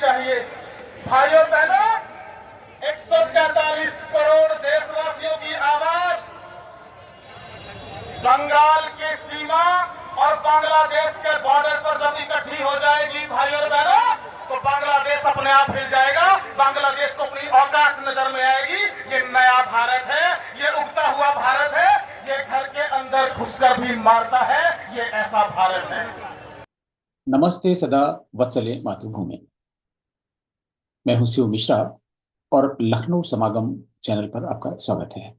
चाहिए। भाइयों बहनों, 143 करोड़ देशवासियों की आवाज बंगाल की सीमा और बांग्लादेश के बॉर्डर पर जब इकट्ठी हो जाएगी भाइयों और बहनों, तो बांग्लादेश अपने आप हिल जाएगा। बांग्लादेश को अपनी औकात नजर में आएगी। ये नया भारत है, ये उगता हुआ भारत है, ये घर के अंदर घुसकर भी मारता है, ये ऐसा भारत है। नमस्ते सदा वत्सले मातृभूमि। मैं हूं शिव मिश्रा और लखनऊ समागम चैनल पर आपका स्वागत है।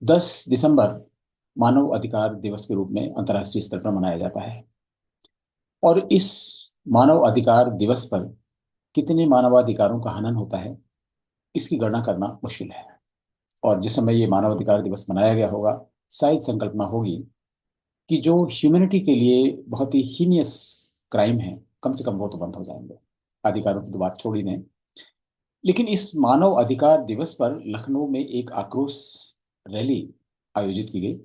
10 दिसंबर मानव अधिकार दिवस के रूप में अंतर्राष्ट्रीय स्तर पर मनाया जाता है और इस मानव अधिकार दिवस पर कितने मानवाधिकारों का हनन होता है इसकी गणना करना मुश्किल है। और जिस समय ये मानवाधिकार दिवस मनाया गया होगा, शायद संकल्पना होगी कि जो ह्यूमैनिटी के लिए बहुत ही हीनियस क्राइम है, कम से कम वो तो बंद हो जाएंगे। अधिकारों की तो बात छोड़ ही दें, लेकिन इस मानव अधिकार दिवस पर लखनऊ में एक आक्रोश रैली आयोजित की गई।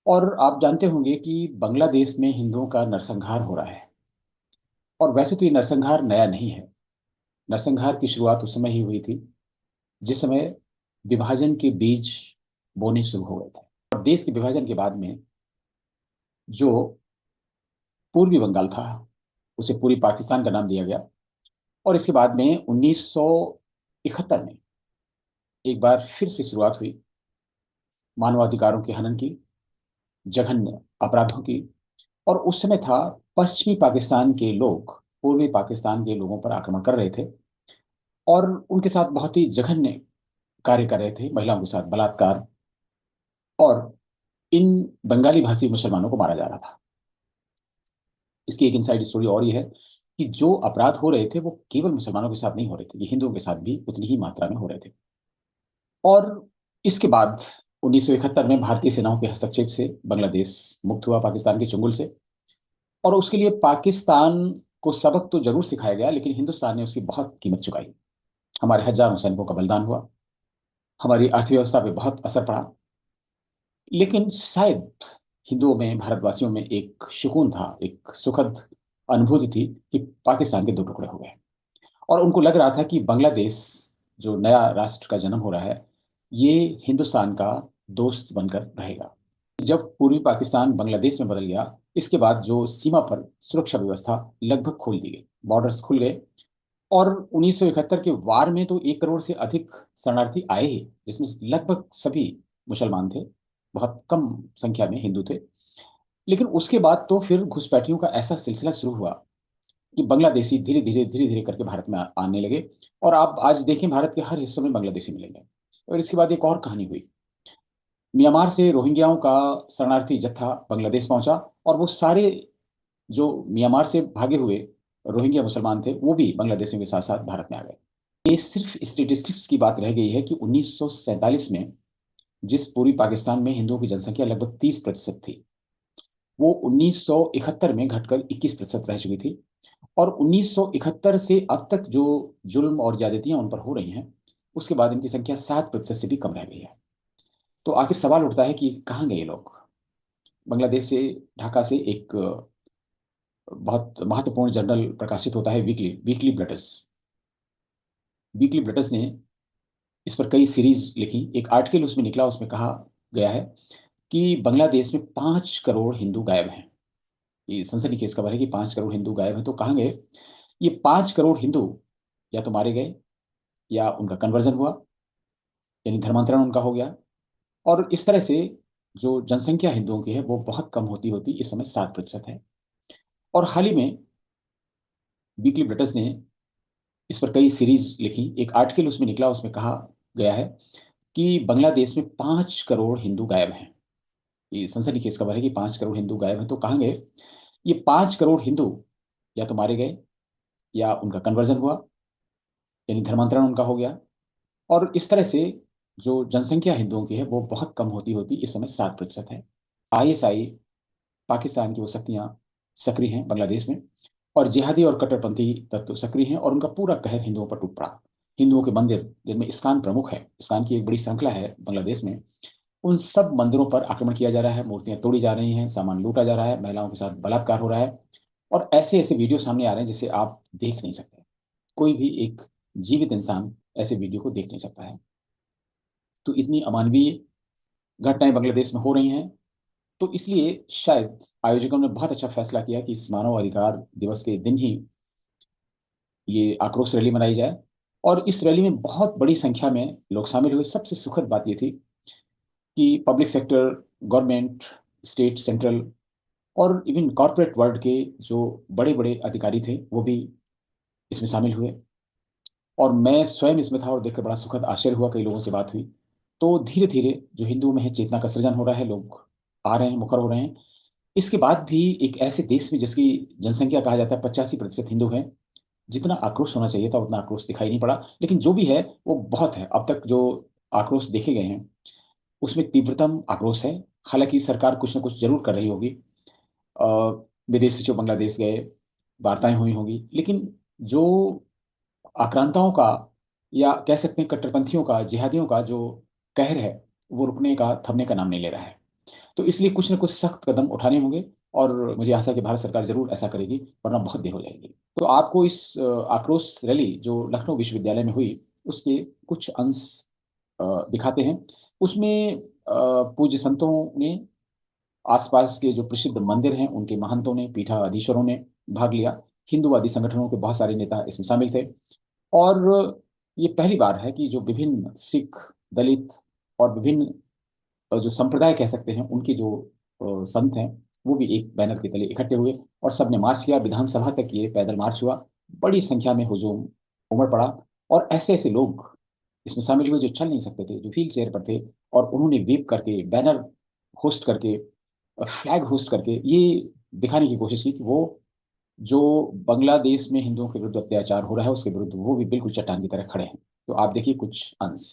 और आप जानते होंगे कि बांग्लादेश में हिंदुओं का नरसंहार हो रहा है। और वैसे तो ये नरसंहार नया नहीं है। नरसंहार की शुरुआत उस समय ही हुई थी जिस समय विभाजन के बीज बोने शुरू हो गए थे। और देश के विभाजन के बाद में जो पूर्वी बंगाल था उसे पूरी पाकिस्तान का नाम दिया गया। और इसके बाद में 1971 में एक बार फिर से शुरुआत हुई मानवाधिकारों के हनन की, जघन्य अपराधों की। और उस समय था पश्चिमी पाकिस्तान के लोग पूर्वी पाकिस्तान के लोगों पर आक्रमण कर रहे थे और उनके साथ बहुत ही जघन्य कार्य कर रहे थे, महिलाओं के साथ बलात्कार, और इन बंगाली भाषी मुसलमानों को मारा जा रहा था। इसकी एक इनसाइड स्टोरी और ये है कि जो अपराध हो रहे थे वो केवल मुसलमानों के साथ नहीं हो रहे थे, ये हिंदुओं के साथ भी उतनी ही मात्रा में हो रहे थे। और इसके बाद 1971 में भारतीय सेनाओं के हस्तक्षेप से बांग्लादेश मुक्त हुआ पाकिस्तान के चंगुल से। और उसके लिए पाकिस्तान को सबक तो जरूर सिखाया गया, लेकिन हिंदुस्तान ने उसकी बहुत कीमत चुकाई। हमारे हजारों सैनिकों का बलिदान हुआ, हमारी अर्थव्यवस्था पे बहुत असर पड़ा। लेकिन शायद हिंदुओं में, भारतवासियों में एक सुकून था, एक सुखद अनुभूति थी कि पाकिस्तान के दो टुकड़े हो गए। और उनको लग रहा था कि बांग्लादेश, जो नया राष्ट्र का जन्म हो रहा है, ये हिंदुस्तान का दोस्त बनकर रहेगा। जब पूर्वी पाकिस्तान बांग्लादेश में बदल गया, इसके बाद जो सीमा पर सुरक्षा व्यवस्था लगभग खोल दी गई, बॉर्डर्स खुल गए। और 1971 के वार में तो 1 करोड़ से अधिक शरणार्थी आए ही, जिसमें लगभग सभी मुसलमान थे, बहुत कम संख्या में हिंदू थे। लेकिन उसके बाद तो फिर घुसपैठियों का ऐसा सिलसिला शुरू हुआ कि बांग्लादेशी धीरे धीरे करके भारत में आने लगे। और आप आज देखें, भारत के हर हिस्सों में बांग्लादेशी मिलेंगे। और इसके बाद एक और कहानी हुई। म्यांमार से रोहिंग्याओं का शरणार्थी जत्था बांग्लादेश पहुंचा और वो सारे जो म्यांमार से भागे हुए रोहिंग्या मुसलमान थे वो भी बांग्लादेशियों के साथ साथ भारत में आ गए। ये सिर्फ स्टेटिस्टिक्स की बात रह गई है कि 1947 में जिस पूरी पाकिस्तान में हिंदुओं की जनसंख्या लगभग 30% थी, वो 1971 में घटकर 21% रह चुकी थी। और 1971 से अब तक जो जुल्म और ज्यादतियां उन पर हो रही हैं, उसके बाद इनकी संख्या 7% से भी कम रह गई है। तो आखिर सवाल उठता है कि कहाँ गए ये लोग। बांग्लादेश से, ढाका से एक बहुत महत्वपूर्ण जर्नल प्रकाशित होता है, वीकली वीकली ब्लटर्स। वीकली ब्लटर्स ने इस पर कई सीरीज लिखी। एक आर्टिकल उसमें निकला, उसमें कहा गया है कि बांग्लादेश में 5 करोड़ हिंदू गायब हैं। ये सनसनीखेज खबर है कि 5 करोड़ हिंदू गायब हैं। तो कहाँ गए ये 5 करोड़ हिंदू? या तो मारे गए या उनका कन्वर्जन हुआ, यानी धर्मांतरण उनका हो गया। और इस तरह से जो जनसंख्या हिंदुओं की है वो बहुत कम होती होती इस समय 7% है। और हाल ही में वीकली ब्लटर्स ने इस पर कई सीरीज लिखी। एक आर्टिकल उसमें निकला, उसमें कहा गया है कि बांग्लादेश में 5 करोड़ हिंदू गायब हैं। ये सनसनीखेज खबर है कि 5 करोड़ हिंदू गायब हैं। तो कहाँ गए ये 5 करोड़ हिंदू? या तो मारे गए या उनका कन्वर्जन हुआ, यानी धर्मांतरण उनका हो गया। और इस तरह से जो जनसंख्या हिंदुओं की है वो बहुत कम होती होती इस समय 7% है। आईएसआई, पाकिस्तान की वो शक्तियां सक्रिय हैं बांग्लादेश में, और जिहादी और कट्टरपंथी तत्व सक्रिय हैं और उनका पूरा कहर हिंदुओं पर टूट पड़ा। हिंदुओं के मंदिर, जिनमें इस्कान प्रमुख है, इस्कान की एक बड़ी श्रृंखला है बांग्लादेश में, उन सब मंदिरों पर आक्रमण किया जा रहा है, मूर्तियां तोड़ी जा रही हैं, सामान लूटा जा रहा है, महिलाओं के साथ बलात्कार हो रहा है। और ऐसे ऐसे वीडियो सामने आ रहे हैं जिसे आप देख नहीं सकते। कोई भी एक जीवित इंसान ऐसे वीडियो को देख नहीं सकता है। तो इतनी अमानवीय घटनाएं बांग्लादेश में हो रही हैं। तो इसलिए शायद आयोजकों ने बहुत अच्छा फैसला किया कि इस मानव अधिकार दिवस के दिन ही ये आक्रोश रैली मनाई जाए। और इस रैली में बहुत बड़ी संख्या में लोग शामिल हुए। सबसे सुखद बात यह थी कि public sector, government, state, central और इवन कॉरपोरेट वर्ल्ड के जो बड़े बड़े अधिकारी थे वो भी इसमें शामिल हुए। और मैं स्वयं इसमें था और देखकर बड़ा सुखद आश्चर्य हुआ। कई लोगों से बात हुई तो धीरे धीरे जो हिंदुओं में है चेतना का सृजन हो रहा है, लोग आ रहे हैं, मुखर हो रहे हैं। इसके बाद भी एक ऐसे देश में जिसकी जनसंख्या कहा जाता है 85% हिंदू हैं, जितना आक्रोश होना चाहिए था उतना आक्रोश दिखाई नहीं पड़ा। लेकिन जो भी है वो बहुत है। अब तक जो आक्रोश देखे गए हैं उसमें तीव्रतम आक्रोश है। हालांकि सरकार कुछ ना कुछ जरूर कर रही होगी। अ, विदेशी जो बांग्लादेश गए, वार्ताएं हुई होंगी, लेकिन जो आक्रांताओं का या कह सकते हैं कट्टरपंथियों का, जिहादियों का जो कहर है वो रुकने का, थमने का नाम नहीं ले रहा है। तो इसलिए कुछ न कुछ सख्त कदम उठाने होंगे और मुझे आशा है कि भारत सरकार जरूर ऐसा करेगी, वरना बहुत देर हो जाएगी। तो आपको इस आक्रोश रैली जो लखनऊ विश्वविद्यालय में हुई उसके कुछ अंश दिखाते हैं। उसमें पूज्य संतों ने, आसपास के जो प्रसिद्ध मंदिर हैं उनके महंतों ने, पीठाधीश्वरों ने भाग लिया। हिंदूवादी संगठनों के बहुत सारे नेता इसमें शामिल थे। और ये पहली बार है कि जो विभिन्न सिख, दलित और विभिन्न जो संप्रदाय कह सकते हैं उनके जो संत हैं वो भी एक बैनर के तले इकट्ठे हुए और सबने मार्च किया। विधानसभा तक ये पैदल मार्च हुआ। बड़ी संख्या में हुजूम उमड़ पड़ा और ऐसे ऐसे लोग इसमें शामिल हुए जो चल नहीं सकते थे, जो व्हील चेयर पर थे, और उन्होंने वेव करके, बैनर होस्ट करके, फ्लैग होस्ट करके ये दिखाने की कोशिश की कि वो जो बांग्लादेश में हिंदुओं के विरुद्ध अत्याचार हो रहा है उसके विरुद्ध वो भी बिल्कुल चट्टान की तरह खड़े हैं। तो आप देखिए कुछ अंश।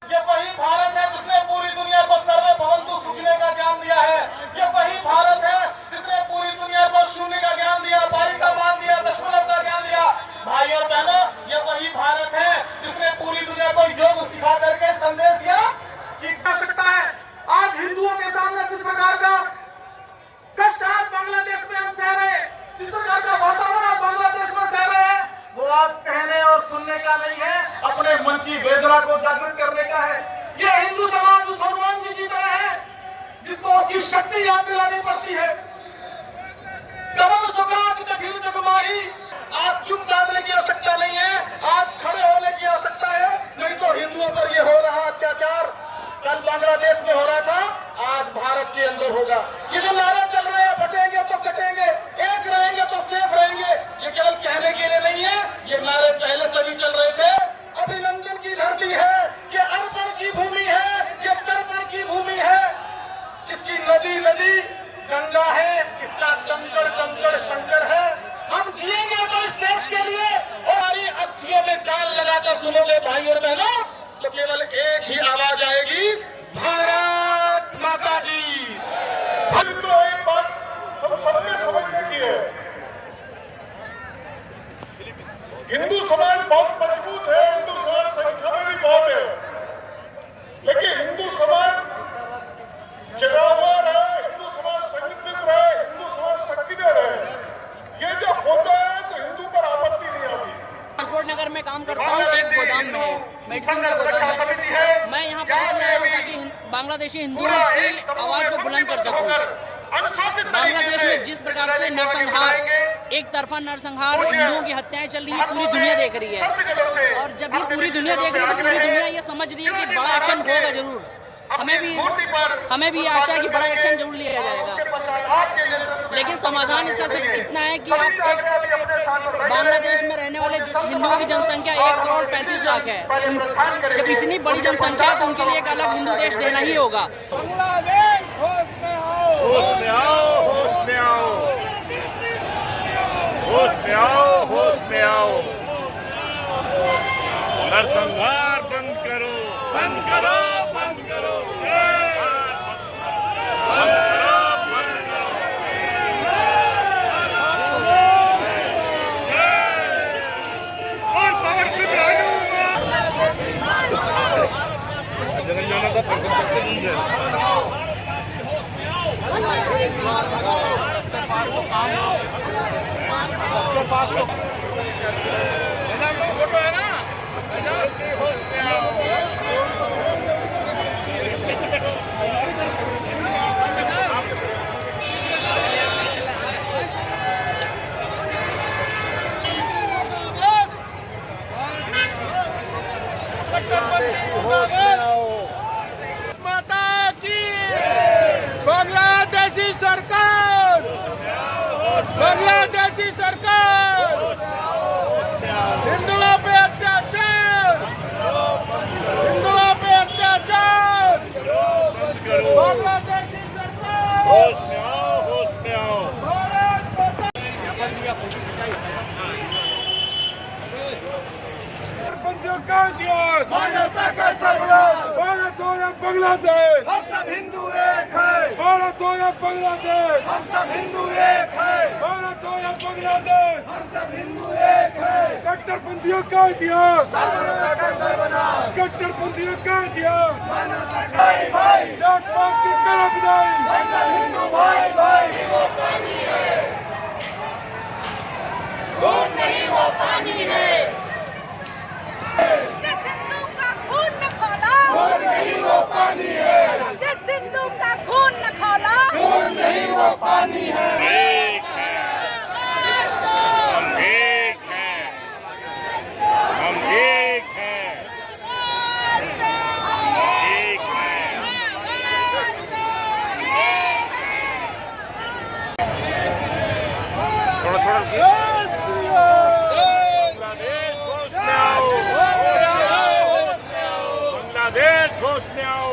ये वही भारत है जिसने पूरी दुनिया को सर्वे भवन्तु सुखने का ज्ञान दिया है। ये वही भारत है जिसने पूरी दुनिया को शून्य का ज्ञान दिया, पारी का मान दिया, दशमलव का ज्ञान दिया। भाई और बहनों, ये वही भारत है जिसने पूरी दुनिया को योग सिखा करके संदेश दिया कि आवश्यकता है। आज हिंदुओं के सामने जिस प्रकार का कष्ट आज बांग्लादेश में हम सह रहे हैं, जिस प्रकार का वातावरण बांग्लादेश में सह रहे हैं, वो आज सहने और सुनने का नहीं है, अपने मन की वेदना को जागृत करने का है। ये हिंदू समाज उस हनुमान जी की तरह है जिसको उसकी शक्ति याद दिलानी पड़ती है। कमल सुकाज कठिन जगमाही, आज चुप साधने की आवश्यकता नहीं है, आज खड़े होने की आवश्यकता है। नहीं तो हिंदुओं पर ये हो रहा अत्याचार कल बांग्लादेश में हो रहा था, आज भारत के अंदर होगा। ये जो नारे चल रहे हैं, बटेंगे तो कटेंगे, एक रहेंगे तो सेफ रहेंगे, ये केवल कहने के लिए नहीं है, ये नारे पहले से भी चल रहे थे। अभिनंदन की धरती है, ये अर्पण की भूमि है, ये तर्पण की भूमि है। इसकी नदी नदी गंगा है, इसका कंकड़ कंकड़ शंकर है। हम जिएंगे तो इस देश के लिए, और हमारी अस्थियों में कान लगाकर सुनोगे भाई और बहनों, तो केवल एक ही आवाज आएगी, भारत माता की। तो एक बात हम सबने समझने की है, हिंदू समाज बहुत मजबूत है, हिंदू समाज संख्या में भी बहुत है, लेकिन हिंदू समाज जगा हुआ रहे, हिंदू समाज संगठित रहे, हिंदू समाज सक्रिय रहे। ये जो होता है तो हिंदू पर आपत्ति नहीं आती। पासपोर्ट नगर में काम करता हूँ, एक गोदाम में है, मेडिसिन का गोदाम है। मैं यहाँ पर इसलिए आया हूँ ताकि बांग्लादेशी हिंदुओं की आवाज को बुलंद कर सकूँ। बांग्लादेश में जिस प्रकार से नरसंहार, एक तरफा नरसंहार, हिंदुओं की हत्याएं चल रही है, पूरी दुनिया देख रही है। और जब ये पूरी दुनिया देख रही है तो पूरी दुनिया ये समझ रही है कि बड़ा एक्शन होगा जरूर। हमें भी आशा है कि बड़ा एक्शन जरूर लिया जाएगा। लेकिन समाधान इसका सिर्फ इतना है कि आप एक बांग्लादेश में रहने वाले हिंदुओं की जनसंख्या 1,35,00,000 है। जब इतनी बड़ी जनसंख्या है तो उनके लिए एक अलग हिंदू देश देना ही होगा। बांग्लादेश होश में आओ, होश में आओ, होश में आओ, होश में आओ, होश में आओ। नरसंहार बंद करो, बंद करो, बंद करो, फोटो है ना? होश में आओ। माता की बांग्लादेशी सरकार, बांग्लादेशी सरकार, हिंदुओं पे अत्याचार, हिंदुओं पे अत्याचार, बांग्लादेशी सरकार, होश में आओ, होश में आओ। बंदियों का इतिहास, मानवता का सर्वनाश, भारत हो या बांग्लादेश, हम सब हिंदू एक है, भारत हो या बांग्लादेश, हम सब हिंदू एक है, भारत हो या बांग्लादेश, हम सब हिंदू एक है। कट्टरपंथियों का इतिहास, मानवता का सर्वनाश, कट्टरपंथियों का इतिहास, मानवता का भाई भाई, जात पात की करो विदाई, हम सब हिंदू भाई भाई। जिस सिंधु का खून न खौला, नहीं वो पानी है, जिस सिंधु का खून न खौला, नहीं वो पानी है। एक है, हम एक हैं, हम एक हैं, एक हैं। थोड़ा थोड़ा बांग्लादेश होश में आओ, बांग्लादेश होश में आओ।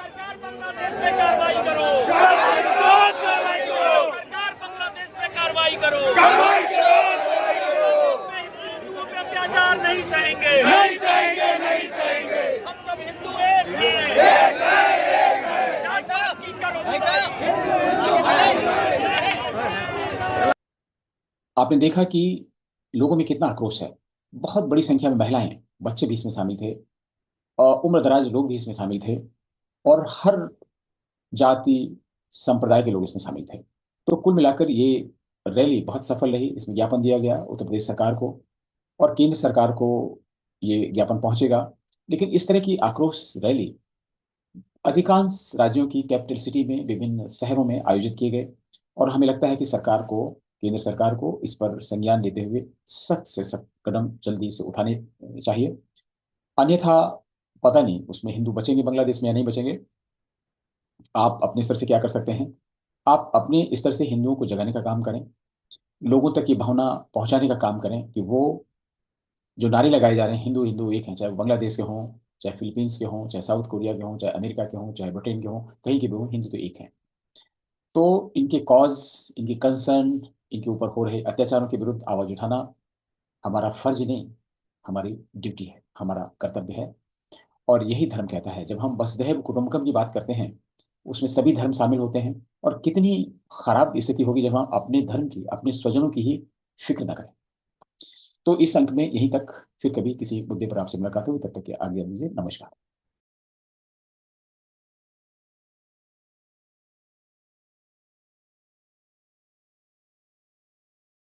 सरकार बांग्लादेश पे कार्रवाई करो, सरकार बांग्लादेश पे कार्रवाई करो, हिंदुओं पे अत्याचार नहीं सहेंगे, नहीं सहेंगे, नहीं सहेंगे। हम सब हिंदू एक हैं, की करो आपने देखा कि लोगों में कितना आक्रोश है। बहुत बड़ी संख्या में महिलाएं, बच्चे भी इसमें शामिल थे और उम्रदराज लोग भी इसमें शामिल थे और हर जाति संप्रदाय के लोग इसमें शामिल थे। तो कुल मिलाकर ये रैली बहुत सफल रही। इसमें ज्ञापन दिया गया उत्तर प्रदेश सरकार को और केंद्र सरकार को ये ज्ञापन पहुंचेगा। लेकिन इस तरह की आक्रोश रैली अधिकांश राज्यों की कैपिटल सिटी में, विभिन्न शहरों में आयोजित किए गए और हमें लगता है कि सरकार को, केंद्र सरकार को इस पर संज्ञान लेते हुए सख्त से सख्त कदम जल्दी से उठाने चाहिए। अन्यथा पता नहीं उसमें हिंदू बचेंगे बांग्लादेश में या नहीं बचेंगे। आप अपने स्तर से क्या कर सकते हैं? आप अपने स्तर से हिंदुओं को जगाने का काम करें, लोगों तक ये भावना पहुंचाने का काम करें कि वो जो नारे लगाए जा रहे हैं, हिंदू हिंदू एक हैं, चाहे वो बांग्लादेश के हों, चाहे फिलीपींस के हों, चाहे साउथ कोरिया के हों, चाहे अमेरिका के हों, चाहे ब्रिटेन के हों, कहीं के भी हों, हिंदू तो एक हैं। तो इनके कॉज, इनकी कंसर्न, इनके ऊपर हो रहे अत्याचारों के विरुद्ध आवाज उठाना हमारा फर्ज नहीं, हमारी ड्यूटी है, हमारा कर्तव्य है। और यही धर्म कहता है। जब हम वसुधैव कुटुंबकम की बात करते हैं, उसमें सभी धर्म शामिल होते हैं। और कितनी खराब स्थिति होगी जब हम अपने धर्म की, अपने स्वजनों की ही फिक्र न करें। तो इस अंक में यहीं तक, फिर कभी किसी मुद्दे पर आपसे मुलाकात होगी। तब तक के आज्ञा दीजिए। नमस्कार।